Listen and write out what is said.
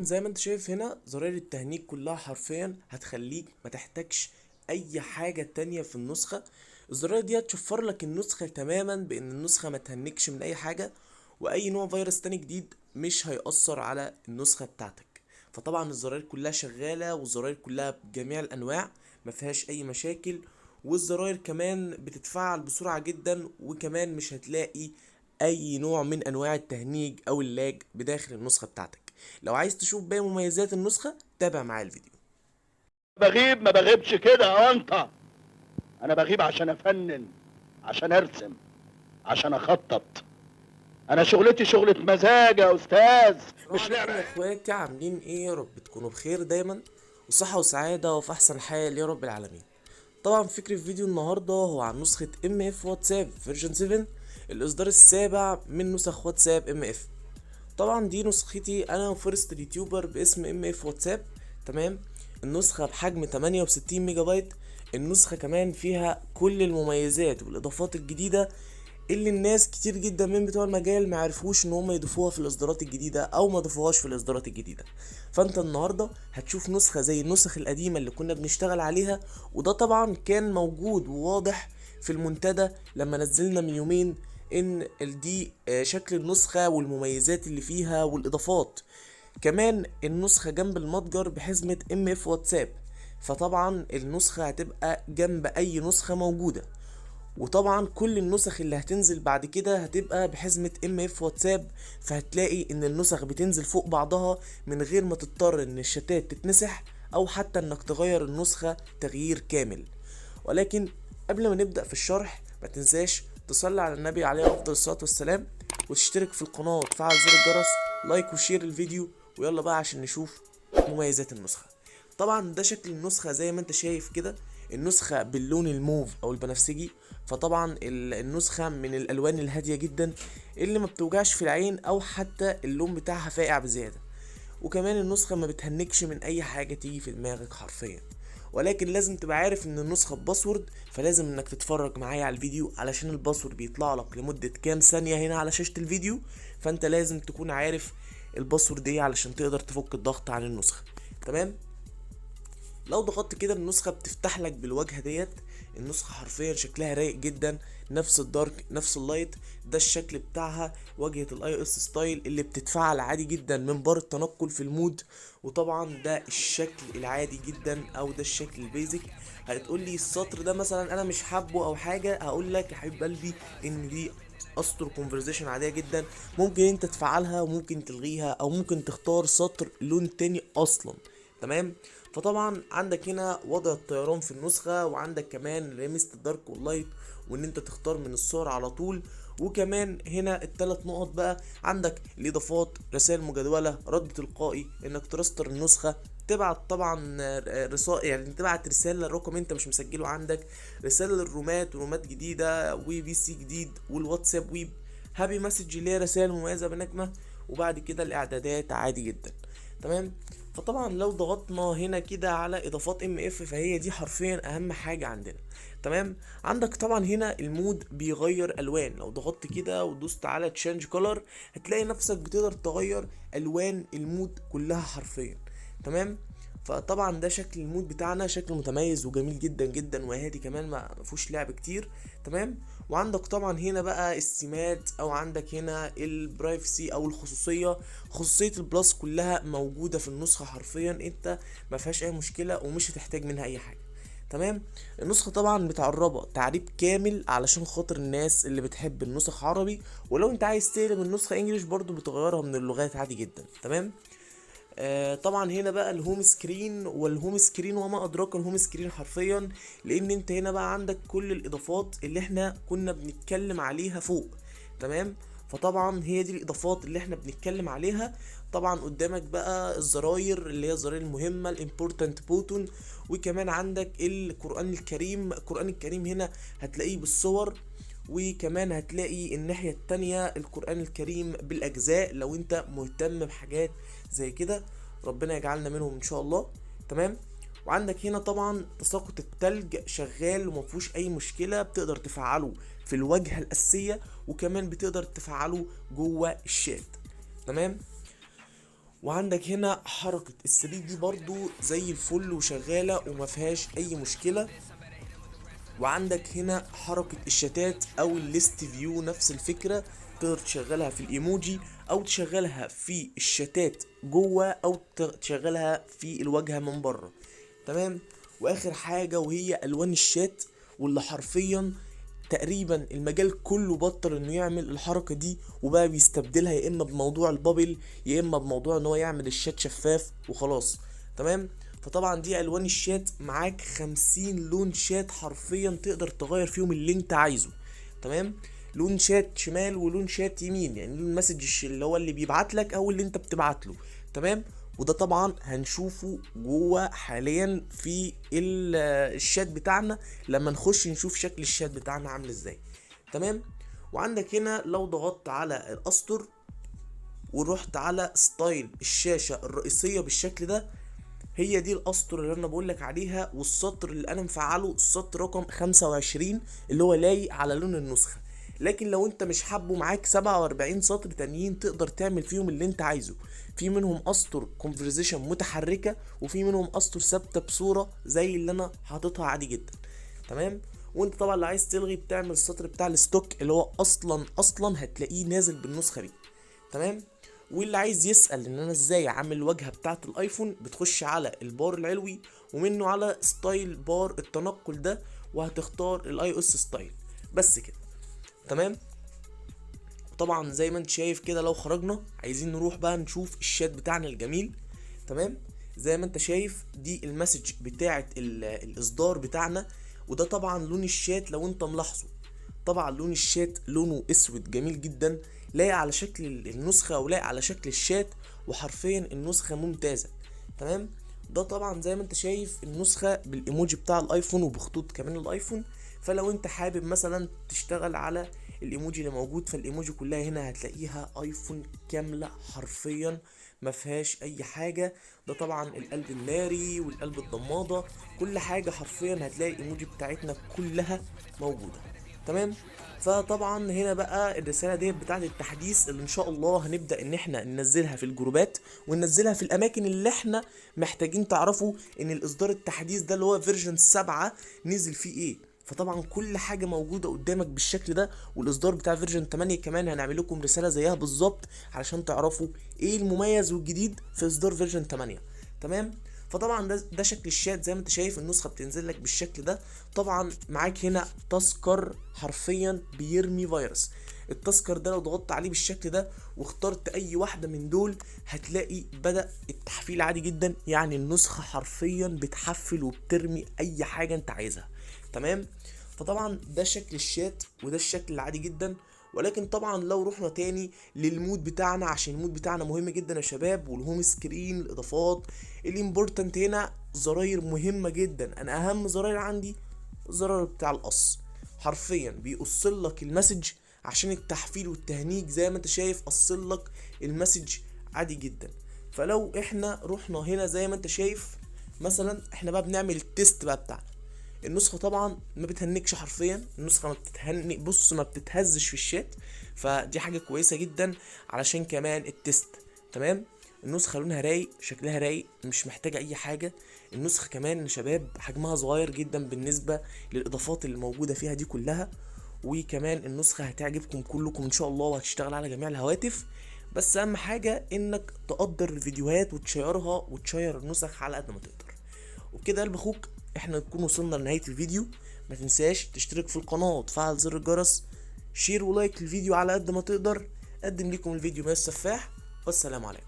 زي ما انت شايف هنا زراير التهنيج كلها حرفيا هتخليك ما تحتاجش اي حاجة تانية في النسخة. الزراير دي هتشفر لك النسخة تماما بان النسخة ما تهنكش من اي حاجة، واي نوع فيروس تاني جديد مش هيأثر على النسخة بتاعتك. فطبعا الزراير كلها شغالة، والزراير كلها بجميع الانواع ما فيهاش اي مشاكل. والزراير كمان بتتفعل بسرعة جدا، وكمان مش هتلاقي اي نوع من انواع التهنيج او اللاج بداخل النسخة بتاعتك. لو عايز تشوف باقي مميزات النسخة تابع معايا الفيديو. بغيب ما بغيبش كده يا انت. انا بغيب عشان افنن، عشان ارسم، عشان اخطط. انا شغلتي شغلة مزاج يا استاذ، السلام مش عليكم لعبة. يا اخواتي، عاملين ايه؟ يا رب تكونوا بخير دايما وصحة وسعادة وفي احسن حال يا رب العالمين. طبعا فكرة فيديو النهاردة هو عن نسخة ام اف واتساب فيرجن 7، الاصدار السابع من نسخ واتساب ام اف. طبعا دي نسختي انا وفيرست اليوتيوبر باسم ام اف واتساب. تمام. النسخة بحجم 68 ميجا بايت. النسخة كمان فيها كل المميزات والاضافات الجديدة اللي الناس كتير جدا من بتوع المجال ما عرفوش ان هم يضيفوها في الاصدارات الجديده او ما ضافوهاش في الاصدارات الجديده. فانت النهارده هتشوف نسخه زي النسخ القديمه اللي كنا بنشتغل عليها، وده طبعا كان موجود وواضح في المنتدى لما نزلنا من يومين ان دي شكل النسخه والمميزات اللي فيها والاضافات. كمان النسخه جنب المتجر بحزمه ام اف واتساب، فطبعا النسخه هتبقى جنب اي نسخه موجوده. وطبعا كل النسخ اللي هتنزل بعد كده هتبقى بحزمة ام اف واتساب، فهتلاقي ان النسخ بتنزل فوق بعضها من غير ما تضطر ان الشتات تتمسح او حتى انك تغير النسخة تغيير كامل. ولكن قبل ما نبدأ في الشرح ما تنساش تصلي على النبي عليه افضل الصلاة والسلام، وتشترك في القناة وتفعل زر الجرس، لايك وشير الفيديو. ويلا بقى عشان نشوف مميزات النسخة. طبعا ده شكل النسخة زي ما انت شايف كده، النسخة باللون الموف او البنفسجي. فطبعا النسخة من الالوان الهادية جدا اللي ما بتوجعش في العين، او حتى اللون بتاعها فاقع بزيادة. وكمان النسخة ما بتهنكش من اي حاجة تيجي في دماغك حرفيا. ولكن لازم تبقى عارف ان النسخة بباسورد، فلازم انك تتفرج معايا على الفيديو علشان الباسورد بيطلع لك لمدة كام ثانية هنا على شاشة الفيديو. فانت لازم تكون عارف الباسورد ايه علشان تقدر تفك الضغط عن النسخة. تمام. لو ضغطت كده النسخة بتفتح لك بالواجهة ديت. النسخة حرفيا شكلها رايق جدا، نفس الدارك نفس اللايت. ده الشكل بتاعها، واجهة الاي اس ستايل اللي بتتفعل عادي جدا من بار التنقل في المود. وطبعا ده الشكل العادي جدا او ده الشكل البيزك. هتقول لي السطر ده مثلا انا مش حابه او حاجة، هقول لك يا حبيب قلبي ان دي اسطر كونفرزيشن عادية جدا. ممكن انت تفعلها وممكن تلغيها او ممكن تختار سطر لون تاني اصلا. تمام. فطبعا عندك هنا وضع الطيران في النسخة، وعندك كمان ريمست الدارك واللايت، وان انت تختار من الصور على طول. وكمان هنا الثلاث نقط بقى، عندك الاضافات، رسائل مجدولة، رد تلقائي، انك ترستر النسخة، تبعت طبعا رسائل، يعني تبعت رسالة لرقم انت مش مسجله عندك، رسالة للرومات ورومات جديدة وبي سي جديد، والواتساب ويب، هابي مسج اللي هي رسائل مميزة بنجمة. وبعد كده الاعدادات عادي جدا. تمام. فطبعا لو ضغطنا هنا كده على اضافات ام اف، فهي دي حرفيا اهم حاجة عندنا. تمام. عندك طبعا هنا المود بيغير الوان، لو ضغطت كده ودوست على تشينج كولر هتلاقي نفسك بتقدر تغير الوان المود كلها حرفيا. تمام. فطبعا ده شكل المود بتاعنا، شكل متميز وجميل جدا جدا وهادي كمان، ما فيهوش لعب كتير. تمام. وعندك طبعا هنا بقى السمات، او عندك هنا البرايفسي او الخصوصيه. خصوصيه البلس كلها موجوده في النسخه حرفيا، انت ما فيهاش اي مشكله ومش هتحتاج منها اي حاجه. تمام. النسخه طبعا متعربه تعريب كامل علشان خاطر الناس اللي بتحب النسخ عربي، ولو انت عايز تقلب النسخه انجليش برضو بتغيرها من اللغات عادي جدا. تمام. طبعا هنا بقى الهوم سكرين، والهوم سكرين وما ادراك الهوم سكرين حرفيا، لان انت هنا بقى عندك كل الاضافات اللي احنا كنا بنتكلم عليها فوق. تمام. فطبعا هي دي الاضافات اللي احنا بنتكلم عليها. طبعا قدامك بقى الزراير اللي هي الزراير المهمه، الامبورتنت بوتون. وكمان عندك القران الكريم. القران الكريم هنا هتلاقيه بالصور، وكمان هتلاقي الناحية التانية القرآن الكريم بالأجزاء لو انت مهتم بحاجات زي كده. ربنا يجعلنا منهم ان شاء الله. تمام. وعندك هنا طبعا تساقط التلج شغال ومفيهوش اي مشكلة، بتقدر تفعله في الواجهة الأساسية، وكمان بتقدر تفعله جوه الشات. تمام. وعندك هنا حركة ال3 دي برضو زي الفل وشغالة وما فيهاش اي مشكلة. وعندك هنا حركة الشتات او الليست فيو نفس الفكرة، تقدر تشغلها في الايموجي او تشغلها في الشتات جوه او تشغلها في الواجهة من بره. تمام. واخر حاجة وهي الوان الشات، واللي حرفيا تقريبا المجال كله بطل انه يعمل الحركة دي وبقى بيستبدلها يا اما بموضوع البابل يا اما بموضوع ان هو يعمل الشات شفاف وخلاص. تمام. فطبعا دي الوان الشات، معاك 50 لون شات حرفيا تقدر تغير فيهم اللي انت عايزه. تمام. لون شات شمال ولون شات يمين، يعني لون مسج اللي هو اللي بيبعت لك او اللي انت بتبعت له. تمام. وده طبعا هنشوفه جوه حاليا في الشات بتاعنا لما نخش نشوف شكل الشات بتاعنا عامل ازاي. تمام. وعندك هنا لو ضغطت على الاسطر ورحت على ستايل الشاشة الرئيسية بالشكل ده، هي دي الاسطر اللي انا بقولك عليها، والسطر اللي انا مفعله السطر رقم 25 اللي هو لايق على لون النسخة. لكن لو انت مش حابه معاك 47 سطر تانيين تقدر تعمل فيهم اللي انت عايزه. في منهم اسطر كونفرزيشن متحركة، وفي منهم اسطر ثابتة بصورة زي اللي انا حاططها عادي جدا. تمام. وانت طبعا اللي عايز تلغي بتعمل السطر بتاع الستوك اللي هو اصلا هتلاقيه نازل بالنسخة دي. تمام. واللي عايز يسأل ان انا ازاي اعمل الواجهة بتاعة الايفون، بتخش على البار العلوي ومنه على ستايل بار التنقل ده، وهتختار الاي او اس ستايل بس كده. تمام. طبعا زي ما انت شايف كده لو خرجنا عايزين نروح بقى نشوف الشات بتاعنا الجميل. تمام. زي ما انت شايف دي المسج بتاعة الاصدار بتاعنا، وده طبعا لون الشات لو انت ملاحظه. طبعا لون الشات لونه اسود جميل جدا، لايق على شكل النسخة ولايق على شكل الشات، وحرفيا النسخة ممتازة. تمام. ده طبعا زي ما انت شايف النسخة بالايموجي بتاع الايفون وبخطوط كمان الايفون. فلو انت حابب مثلا تشتغل على الايموجي اللي موجود، فالايموجي كلها هنا هتلاقيها ايفون كاملة حرفيا ما فيهاش اي حاجة. ده طبعا القلب الناري والقلب الضمادة، كل حاجة حرفيا هتلاقي الايموجي بتاعتنا كلها موجودة. تمام. فطبعا هنا بقى الرساله ديت بتاعه التحديث اللي ان شاء الله هنبدا ان احنا ننزلها في الجروبات وننزلها في الاماكن اللي احنا محتاجين تعرفوا ان الاصدار التحديث ده اللي هو فيرجن 7 نزل فيه ايه. فطبعا كل حاجه موجوده قدامك بالشكل ده، والاصدار بتاع فيرجن 8 كمان هنعمل لكم رساله زيها بالظبط علشان تعرفوا ايه المميز والجديد في اصدار فيرجن 8. تمام. فطبعا ده شكل الشات زي ما انت شايف، النسخه بتنزل لك بالشكل ده. طبعا معاك هنا تذكر حرفيا بيرمي فيروس. التذكر ده لو ضغطت عليه بالشكل ده واخترت اي واحده من دول هتلاقي بدأ التحفيل عادي جدا، يعني النسخه حرفيا بتحفل وبترمي اي حاجه انت عايزها. تمام. فطبعا ده شكل الشات وده الشكل العادي جدا. ولكن طبعا لو رحنا تاني للمود بتاعنا، عشان المود بتاعنا مهم جدا يا شباب، والهوم سكرين الاضافات الامبورتنت هنا زراير مهمه جدا. انا اهم زراير عندي الزرار بتاع القص، حرفيا بيقصل لك المسج عشان التحفيل والتهنيج. زي ما انت شايف قصل لك المسج عادي جدا. فلو احنا رحنا هنا زي ما انت شايف مثلا احنا بقى بنعمل التيست بقى بتاعنا، النسخه طبعا ما بتهنكش حرفيا، النسخه ما بتتهنك، بص ما بتتهزش في الشات، فدي حاجه كويسه جدا علشان كمان التست. تمام. النسخه لونها رايق، شكلها رايق، مش محتاجه اي حاجه. النسخه كمان يا شباب حجمها صغير جدا بالنسبه للاضافات اللي موجوده فيها دي كلها. وكمان النسخه هتعجبكم كلكم ان شاء الله وهتشتغل على جميع الهواتف. بس اهم حاجه انك تقدر الفيديوهات وتشيرها وتشير النسخ على قد ما تقدر. وبكده قلب اخوك احنا نكون وصلنا لنهايه الفيديو. ما تنساش تشترك في القناه وتفعل زر الجرس، شير ولايك للفيديو على قد ما تقدر. قدم لكم الفيديو مايو السفاح، والسلام عليكم.